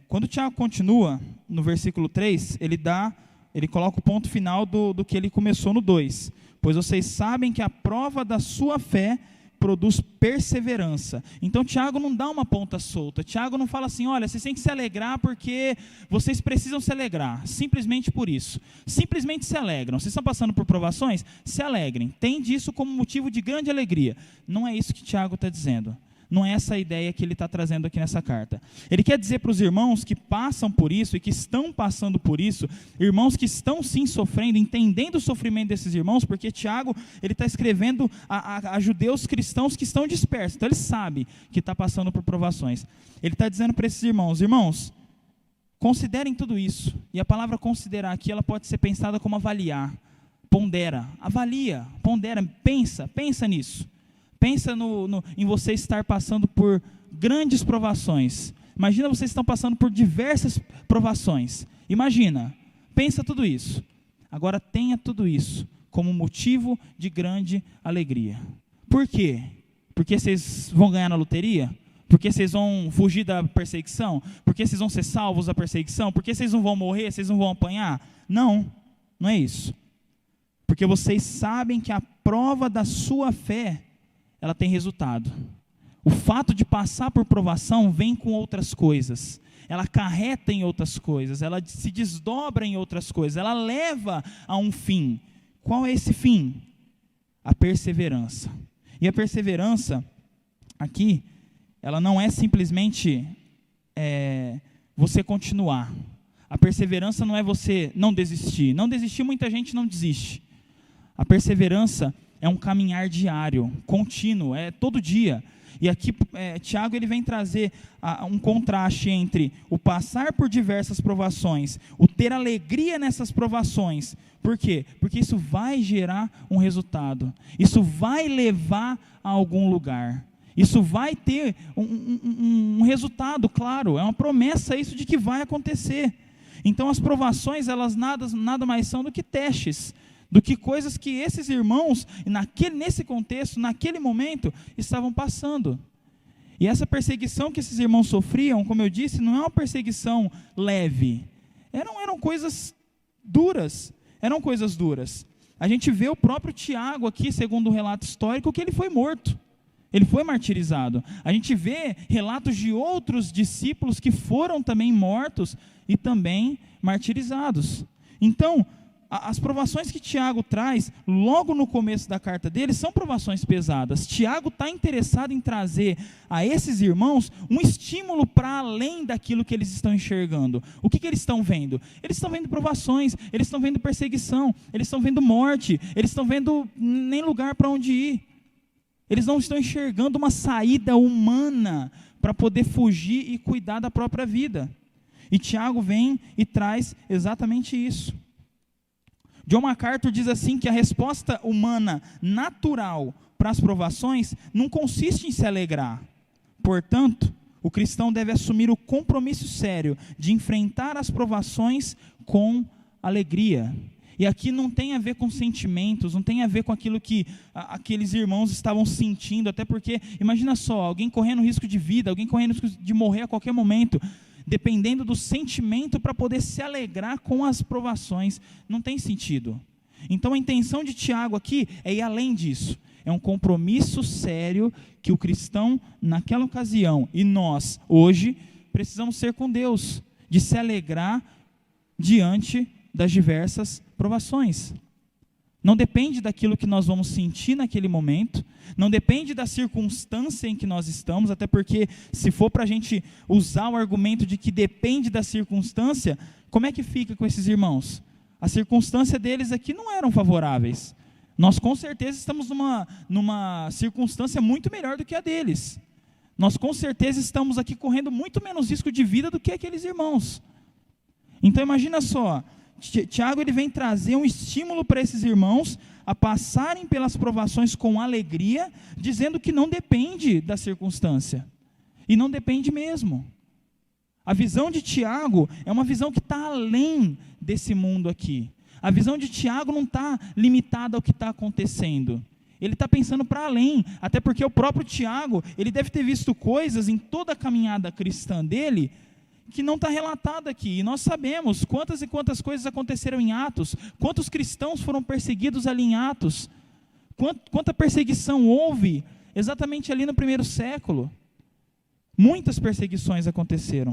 Quando o Tiago continua, no versículo 3, ele coloca o ponto final do que ele começou no 2. Pois vocês sabem que a prova da sua fé produz perseverança. Então Tiago não dá uma ponta solta. Tiago não fala assim, olha, vocês têm que se alegrar porque vocês precisam se alegrar. Simplesmente por isso. Simplesmente se alegram. Vocês estão passando por provações? Se alegrem. Tende isso como motivo de grande alegria. Não é isso que Tiago está dizendo. Não é essa a ideia que ele está trazendo aqui nessa carta. Ele quer dizer para os irmãos que passam por isso e que estão passando por isso, irmãos que estão sim sofrendo, entendendo o sofrimento desses irmãos, porque Tiago ele está escrevendo a judeus cristãos que estão dispersos, então ele sabe que está passando por provações. Ele está dizendo para esses irmãos, considerem tudo isso, e a palavra considerar aqui, ela pode ser pensada como avaliar, pondera, avalia, pondera, pensa nisso. Pensa em você estar passando por grandes provações. Imagina vocês estão passando por diversas provações. Imagina, pensa tudo isso. Agora tenha tudo isso como motivo de grande alegria. Por quê? Porque vocês vão ganhar na loteria? Porque vocês vão fugir da perseguição? Porque vocês vão ser salvos da perseguição? Porque vocês não vão morrer? Vocês não vão apanhar? Não é isso. Porque vocês sabem que a prova da sua fé ela tem resultado. O fato de passar por provação vem com outras coisas. Ela acarreta em outras coisas. Ela se desdobra em outras coisas. Ela leva a um fim. Qual é esse fim? A perseverança. E a perseverança, aqui, ela não é simplesmente você continuar. A perseverança não é você não desistir. Não desistir, muita gente não desiste. A perseverança é um caminhar diário, contínuo, é todo dia. E aqui Tiago ele vem trazer um contraste entre o passar por diversas provações, o ter alegria nessas provações. Por quê? Porque isso vai gerar um resultado. Isso vai levar a algum lugar. Isso vai ter um resultado, claro. É uma promessa isso de que vai acontecer. Então as provações, elas nada mais são do que testes, do que coisas que esses irmãos, nesse contexto, naquele momento, estavam passando. E essa perseguição que esses irmãos sofriam, como eu disse, não é uma perseguição leve. Eram coisas duras. A gente vê o próprio Tiago aqui, segundo o relato histórico, que ele foi morto. Ele foi martirizado. A gente vê relatos de outros discípulos que foram também mortos e também martirizados. Então, as provações que Tiago traz, logo no começo da carta dele, são provações pesadas. Tiago está interessado em trazer a esses irmãos um estímulo para além daquilo que eles estão enxergando. O que eles estão vendo? Eles estão vendo provações, eles estão vendo perseguição, eles estão vendo morte, eles estão vendo nem lugar para onde ir. Eles não estão enxergando uma saída humana para poder fugir e cuidar da própria vida. E Tiago vem e traz exatamente isso. John MacArthur diz assim que a resposta humana natural para as provações não consiste em se alegrar. Portanto, o cristão deve assumir o compromisso sério de enfrentar as provações com alegria. E aqui não tem a ver com sentimentos, não tem a ver com aquilo que aqueles irmãos estavam sentindo, até porque, imagina só, alguém correndo risco de vida, alguém correndo risco de morrer a qualquer momento, dependendo do sentimento para poder se alegrar com as provações, não tem sentido. Então a intenção de Tiago aqui é ir além disso, é um compromisso sério que o cristão naquela ocasião, e nós hoje, precisamos ser com Deus, de se alegrar diante das diversas provações. Não depende daquilo que nós vamos sentir naquele momento, não depende da circunstância em que nós estamos, até porque se for para a gente usar o argumento de que depende da circunstância, como é que fica com esses irmãos? A circunstância deles aqui não eram favoráveis. Nós com certeza estamos numa circunstância muito melhor do que a deles. Nós com certeza estamos aqui correndo muito menos risco de vida do que aqueles irmãos. Então imagina só, Tiago ele vem trazer um estímulo para esses irmãos a passarem pelas provações com alegria, dizendo que não depende da circunstância. E não depende mesmo. A visão de Tiago é uma visão que está além desse mundo aqui. A visão de Tiago não está limitada ao que está acontecendo. Ele está pensando para além, até porque o próprio Tiago, ele deve ter visto coisas em toda a caminhada cristã dele, que não está relatada aqui. E nós sabemos quantas e quantas coisas aconteceram em Atos, quantos cristãos foram perseguidos ali em Atos, quanta perseguição houve exatamente ali no primeiro século. Muitas perseguições aconteceram.